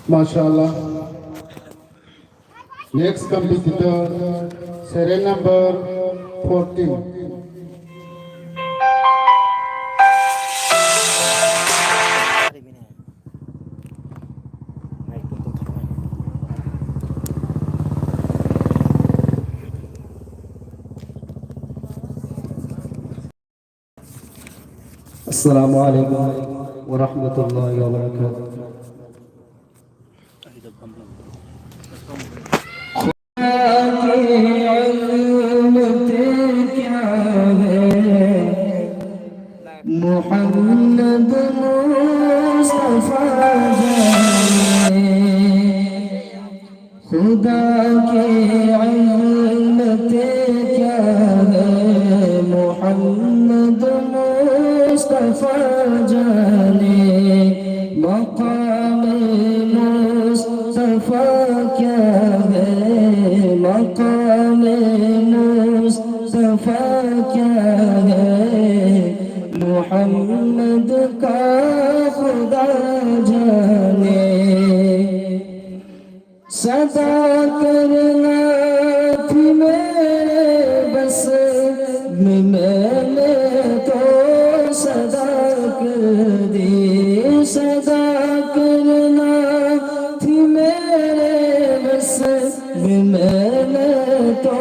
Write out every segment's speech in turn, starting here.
MashaAllah. Next competitor, serial number 14. السلام عليكم ورحمة الله وبركاته मोहम्मद मुस्तफा जाने खुदा की अज़मत क्या है मोहम्मद मुस्तफा जाने मक़ाम मुस्तफा क्या है मक़ाम मुस्तफा क्या है मोहम्मद का खुदा जाने सदा करना थी मेरे बस मैंने तो सदा कर दी सदा करना थी मेरे बस मैंने तो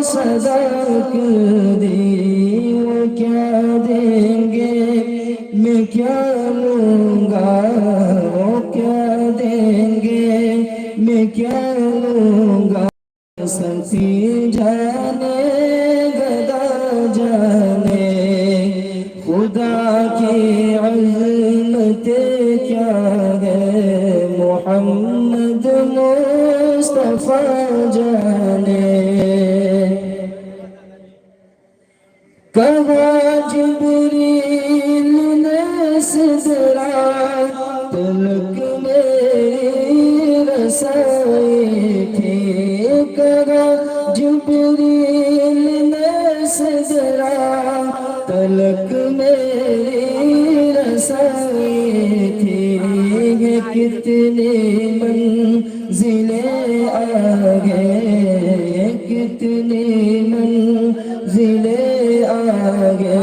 सदा कर दी वो क्या देंगे मैं क्या लूँगा वो क्या देंगे मैं क्या लूँगा सती जाने गदा जाने खुदा की अज़मत क्या है मोहम्मद मुस्तफा जाने कहा जिब्रील ने सिजरा तलक मेरी रसाई थी कहा जिब्रील ने सिजरा तलक मेरी रसाई थी कितनी मंजिलें आगे कितनी मंजिलें आगे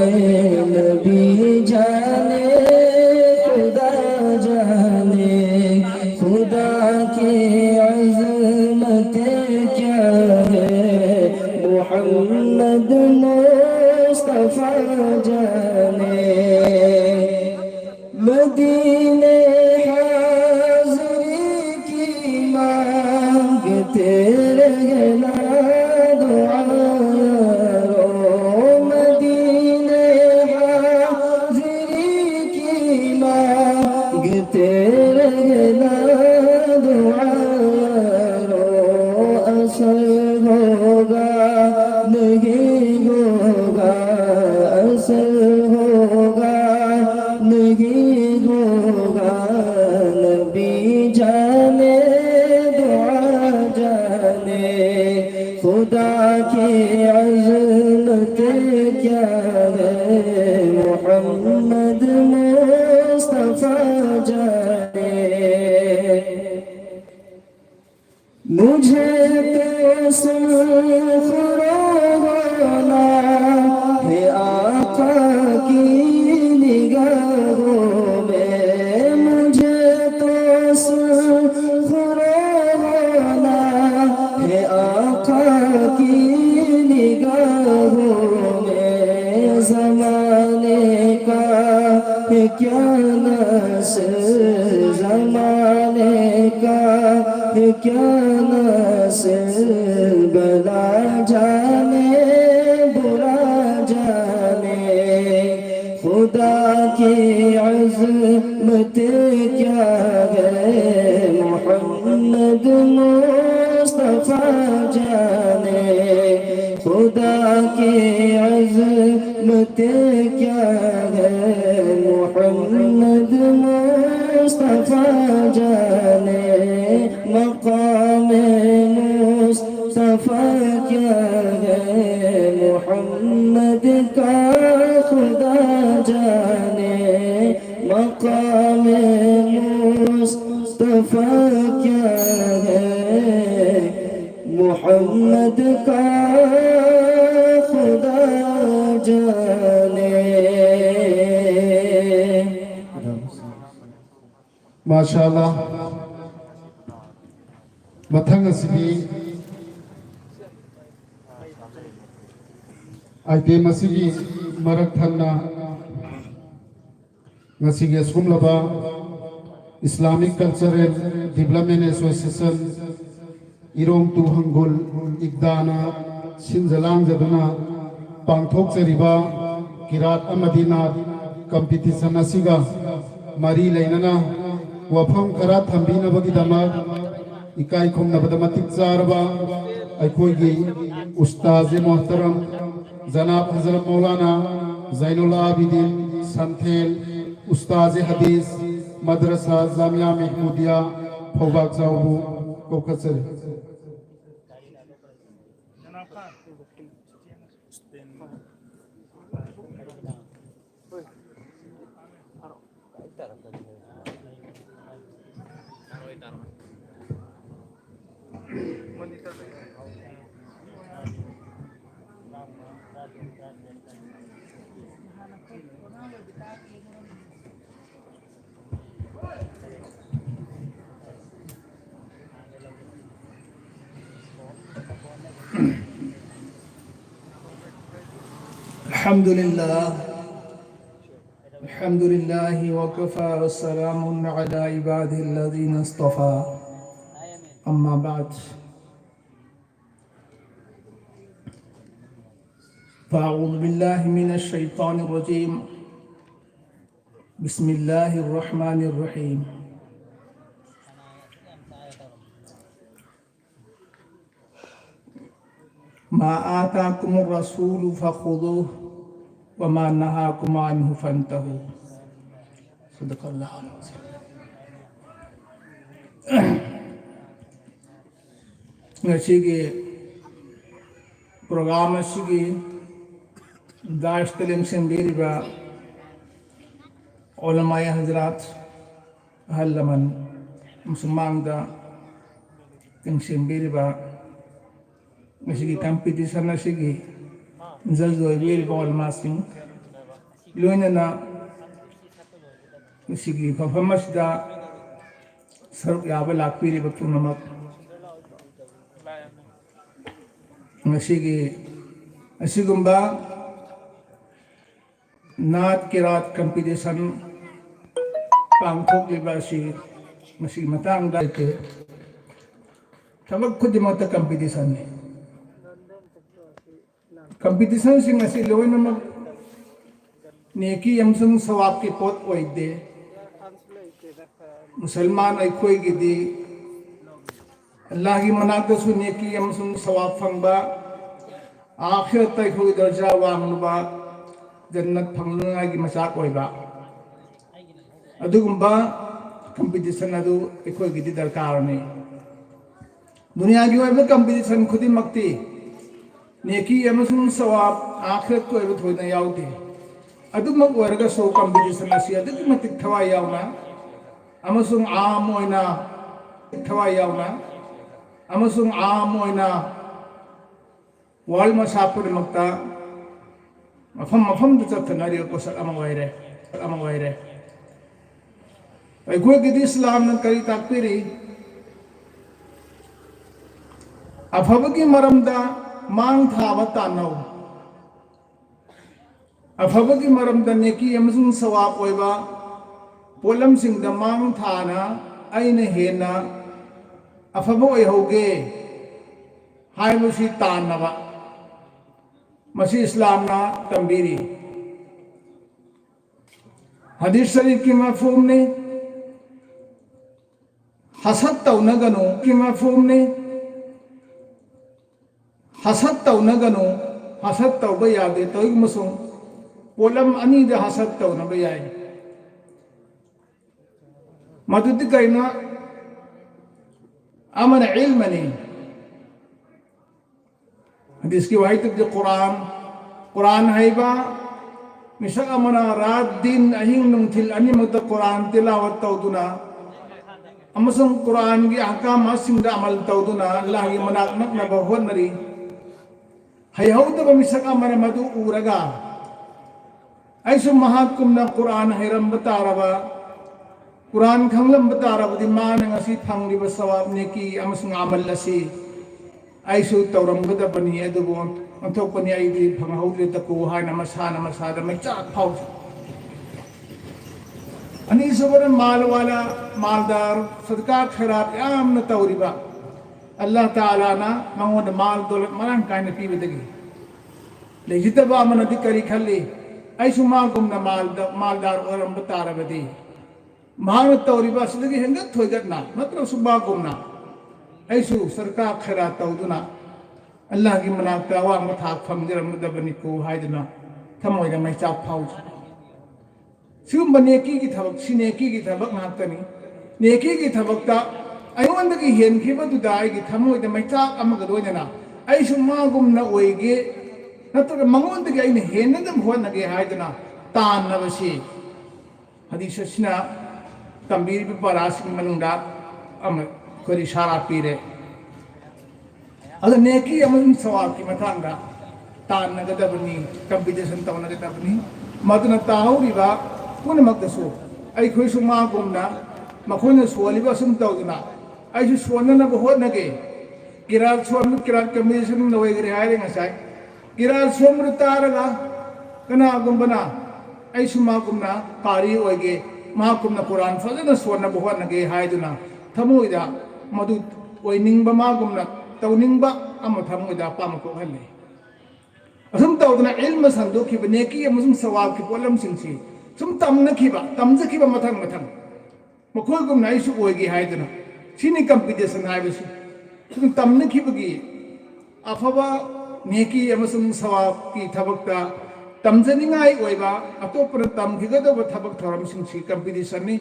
नबी जाने खुदा जाने खुदा की अज़मत क्या है मोहम्मद मुस्तफा जाने मदीने हाज़री की मांगते रहना दुआ मदीने हाज़री की मांगते रहना दुआ असर होगा नहीं होगा असर होगा नहीं होगा नबी जाने दुआ जाने खुदा की अज़मत क्या है मोहम्मद मुस्तफा जाने मुझे तो सुखराना है आका की निगाहों में मुझे तो सुखराना है आका की निगाहों में ज़माने का है क्या नास ज़माने का है क्या नास भला जाने बुरा जाने खुदा की अज़मत क्या है मोहम्मद मुस्तफा जाने खुदा की अज़मत क्या है मोहम्मद मुस्तफा जाने मक़ाम मुस्तफा क्या है मोहम्मद का खुदा जाने मक़ाम मुस्तफा मुस्तफ़ा क्या है, मोहम्मद का खुदा जाने। माशाअल्लाह मथंग असिगी item असिगी मरक थन्ना ngasiga sumlaba Islamic Cultural Development Association Irong tu Hangul Igdana Sinjalang jaduna pangthok chariba kirat amadina competition asiga mari leinana wafam khara thambina bagidama ikai khomna badamatik charba aikoigi ustaz muhtaram janab Hazrat Maulana Zainul Abidin Santhel उस्ताद हदीस मदरसा जामिया महमूदिया फौबाग जाऊबू कोकसर अल्हम्दुलिल्लाह वकफ़ा वस्सलामुन अला इबादिल्लज़ीना इस्तफ़ा अम्मा बाद फ़अऊज़ु बिल्लाहि मिनश शैतानिर रजीम बिस्मिल्लाहिर रहमानिर रहीम मा आताकुमुर रसूलु फ़ख़ुज़ूहु व मा नहाकुम अन्हु फ़ंतहू। सदक़ल्लाहुल अज़ीम। ngasiगी program asigi daashtalim sembiriba ulama hazrat halaman musmangda king sembiriba ngasigi competition asigi zalzo ibiri ball masking loina na ngasigi performance da saruk yaba lakpiri bapunamak ngasigi asigumba naat kirat competition pangthok libasi ngasigi matang da ke thamag khudimata competition ne competition sing asi loina mag neki amsung sawab ki pot oide musalman ai khoi gidi Allah ki manakta su neki amsung sawab phangba akhirat tai khoi darja wangnuba jannat phangna gi masak oiba adugumba competition adu khoi gidi darkar ne dunia gi oiba competition khudi makti neki amsung sawab akhirat ko oiba thoina yauti adumag oiraga so competition asi adu matik thawa yauna amasung aam oina thawa yauna amasung aam oina wal masapur makta mafam du chathanari ko sak amawaire ai ko gidi islam nan kari takpiri afabagi maramda mang thaba tanau afabagi maramda neki amasung sawab oiba polam sing da mang thana aina hena afaba oi hoge haibusi tanaba masi islam na tambiri hadis sharif ki mafhum ne hasad taunagano ki mafhum ne hasad taunagano hasad tauba yade toy masung polam ani da hasad taunaba yai madudi kaina amana ilmani hadis ki wahid di Quran haiba misal amana raat din ahing nung til ani magta Quran tilawat tauduna अमसंग Quran की अहकाम सिंगदा अमल तौदुना अल्लाह की मनाक नकनबा honorary हयहौदबा मिसक अमर मदु उरगा ऐसु महाकुमना Quran harem बतारबा Quran खंगलम बतारबदि मान ngasi phangriba sawab neki amasung amal lasi ऐसु तौरमगदबनी अदुबो अंथोकनी आइदि फंगहौद्रे तको हाना मसादा मैचा फाउ अनि सबरन माल वाला मालदार सदका खैरात यामना तौरिबा अल्लाह ताला ना मंगोद माल दौलत मरान कायना पीबदगी लेजितबा मनदि करी खल्ली ऐसु मागुमना मालदार औरम बतारबदि मान तौरिबा सदगी हेंगत थोइगतना नत्र सुबागुमना ऐसु सरकार खैरात तौदुना अल्लाह की मनाकता अवांग थाक फंगजरमगदबनी को हाइदना थमोइदा मैचा फाउ सिगुम्बा नेकी की थबक सिनेकी की थबक नाक्तनी नेकी की थबकता अयोंदगी हेनखिबदुदा आइगी थमोइदा मैचा अमगदोइदना ऐसु मागुमना ओइगे नत्र मंगोंदगी आइने हेनदम होनगे हाइदना ताननबसी हदीससिना तंबीर परासिंग मनुंदा अम कोरी सारा पीरे अगर नेकी अमन सवाब की मथांगा ताननगदबनी कंपटीशन तौनगदबनी मदना ताहुरिबा पुनमगदसु अइखोइसु मागुमना मखोइना सोलिबा सुम तौदुना अइसु सोननब होनगे किराल कंपटीशन नवैगरे हाइरे ngасai किराल सोमरु तारगा कनागुमबना अइसु मागुमना कारी ओइगे मागुमना कुरान फजना सोनब होनगे हाइदुना थमोइदा मधु ओइनिंगबा मागुमना तौनिंगबा अमा थमोइदा पामको हल्ले असुम तौदना इल्म संदोखिबा नेकी अमसुम सवाब की पोलम सिंसी सुम तमनखिबा तमजखिबा मथंग मखोइगुमना आइसु ओइगे हाइदना सिनी कंपटीशन हाइबसु सुम तमनखिबगी अफबा नेकी अमसुम सवाब की थबकता तमजनिंगाई ओइबा अतोपर तमखिगदबा थबक थरम सिंसी कंपटीशन नि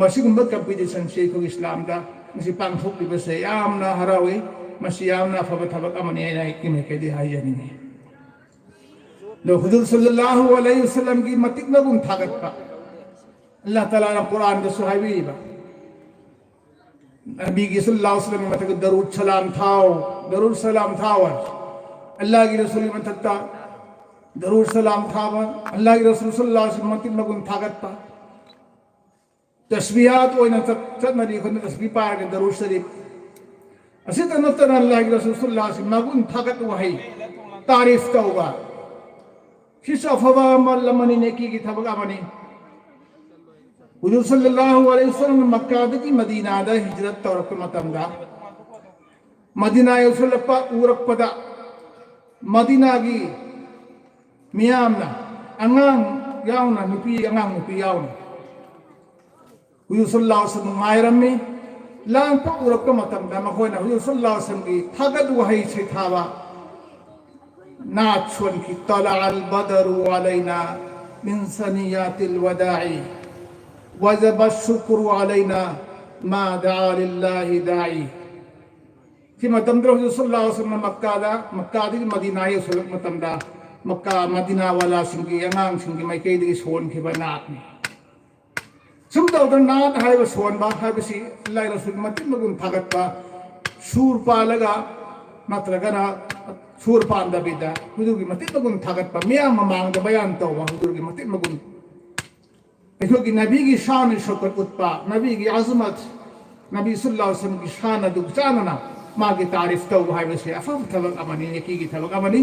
मसिगुम्बा कंपटीशन से को इस्लाम दा मसि पांथोक्लिबसे यामना हरावे मसि यामना फबा थबक अमनि आइना किमे केदि हाइजनि लो हुजूर सल्लल्लाहु अलैहि वसल्लम की मतिक नगुन थागतपा अल्लाह ताला ना कुरान द सुहाइबीबा नबी की सल्लल्लाहु अलैहि वसल्लम मतक दरूद सलाम थाव अल्लाह की रसूल मतकता दरूद सलाम थाव अल्लाह की रसूल सल्लल्लाहु अलैहि वसल्लम मतिक नगुन थागतपा तस्बीहात ओइना चटनरी खन तस्बीह पारगे दरूद शरीफ असित नतर अल्लाह की रसूल सल्लल्लाहु अलैहि वसल्लम मगुन थागत वही तारीफ तौबा किसा फवा मल्लमनी नेकी की थबक अमनी हुजूर सल्लल्लाहु अलैहि वसल्लम मक्का दगी मदीना दा हिजरत तौरक मतमदा मदीना युसलपा उरपदा मदीना की मियामना अंगांग यावना नुपी अंगांग नुपी यावना हुजूर सल्लल्लाहु अलैहि वसल्लम मायरमी लांग पा उरक मतमदा मखोइना हुजूर सल्लल्लाहु अलैहि वसल्लम की थागत वही से थावा नात सुन की तलाअल बदरु अलैना मिन सनियातिल वदाई वजब शुक्र अलैना मा दआ लिल्लाहि दाई कि मतमदा हुजूर सल्लल्लाहु अलैहि वसल्लम मक्का दी मदीना युसलक मतमदा मक्का मदीना वाला सिंगी अंगांग सिंगी माइकई दी सोन की बनातनी सुम तौदन नात हाइब सोनबा हाइबसी अल्लाह रसूल मतिन मगुन थागतपा सूर पालगा नत्रगना सूर पांदबिदा हुजूर की मतिन मगुन थागतपा मियाम ममांग द बयान तौबा हुजूर की मतिन मगुन देखो कि नबी की शान शौकत उत्पा नबी की अजमत नबी सल्लल्लाहु अलैहि वसल्लम की शान दुख जानना मां की तारीफ तौबा हाइबसे अफम थबक अमनी नेकी की थबक अमनी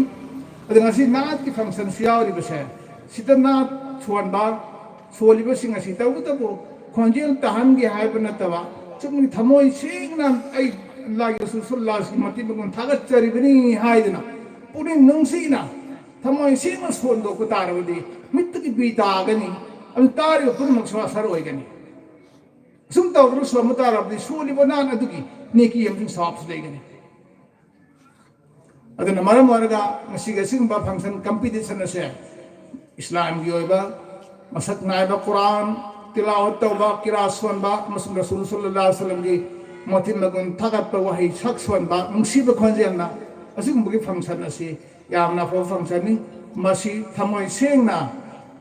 अदंगसी नात की फंक्शन सियावरी बसे सितना छोनबा सोलिबसिंग असि तौबतबो खोंजेल तहनगी हाइब नतवा चुमनि थमोय सिंगना आई अल्लाह की रसूल सल्लल्लाहु अलैहि वसल्लम मति बगुन थागत चरिबनी हाइदना पुनि नंसीना थमोय सिंग सोंदो को तारवदी मित्त की बीतागनी अब तारियो पुनमक सवासर ओइगनी सुम तौदरु सोमतारबदी सोलिबो नान अदुगी नेकी यमसिंग सवाब लेगनी अदन मरम वरगा मसिगा सिंगबा फंक्शन कंपटीशन से इस्लाम की ओइबा मसक नाइबा कुरान तिलावत तौबा किरात सोनबा मसुम रसूल सल्लल्लाहु अलैहि वसल्लम की मतिन मगुन थागत वही सक सोनबा नुसीब खोंजेलना असिगुम्बगी फंक्शन असी यामना फो फंक्शन नि मसी थमोय सेंगना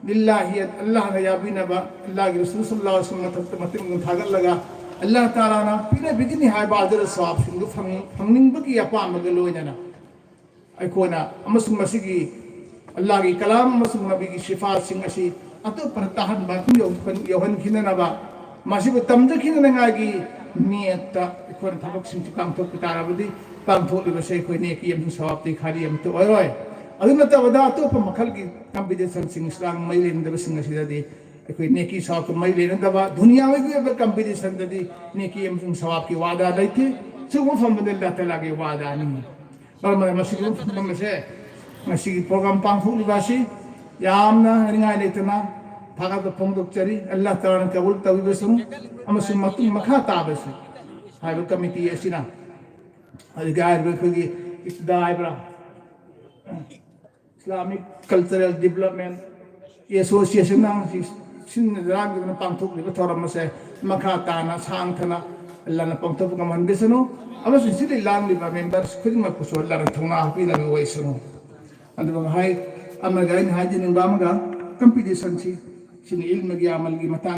लिल्लाहि अल्लाह ने याबिनबा अल्लाह की रसूल सल्लल्लाहु अलैहि वसल्लम मतिन मगुन थागत लगा अल्लाह ताला ना पीने बिजनी हाय बादर सवाब सिंह फंगनिंग बकी अपाम गलोइना अखोना अमसुंग मसिगी अल्लाह की कलाम अमसुंग नबी की शिफात सिंह असी अतो परताहन बातु योहन खिननबा मासिबु तमजखिननगागी नियत अखोन थबक सिंह पांगथोक ताराबदी पांगथोलिबसे अखोने की यम सवाब खाली यम तो ओय अदुन तबदा अतोप मखल की कंपटीशन सिंह इस्लाम मैलेन दब सिंह असिददी अखोई नेकी सवाब तो मैलेन दबा दुनिया में भी कंपटीशन ददी नेकी यम सवाब की वादा लेते सुगम फमदे अल्लाह ताला की वादा नहीं और मसिगु फमसे मसिगी प्रोग्राम पांगथोलिबासी यामना रिंगाय लेतना भागा तो फोंदोकचरी अल्लाह ताला ने कबूल तविबसु अमसुंग मतुंग मखा ताबसु हाइबो कमिटी एसिना अधिकार बेखगी इस्दाइब्रा इस्लामिक कल्चरल डेवलपमेंट एसोसिएशन ना सिन राग ने पांगथोक लिबा थोरमसे मखा ताना सांगथना अल्लाह ने पांगथोक गमन बेसनु अमसुंग सिदि लांग लिबा मेंबर्स खुदिमा कुसो अल्लाह ने थोना हापिना वेसनु अदुबा हाय अमगाइन हाजिन बामगा कंपटीशन सी सिन इल्म की अमल की मता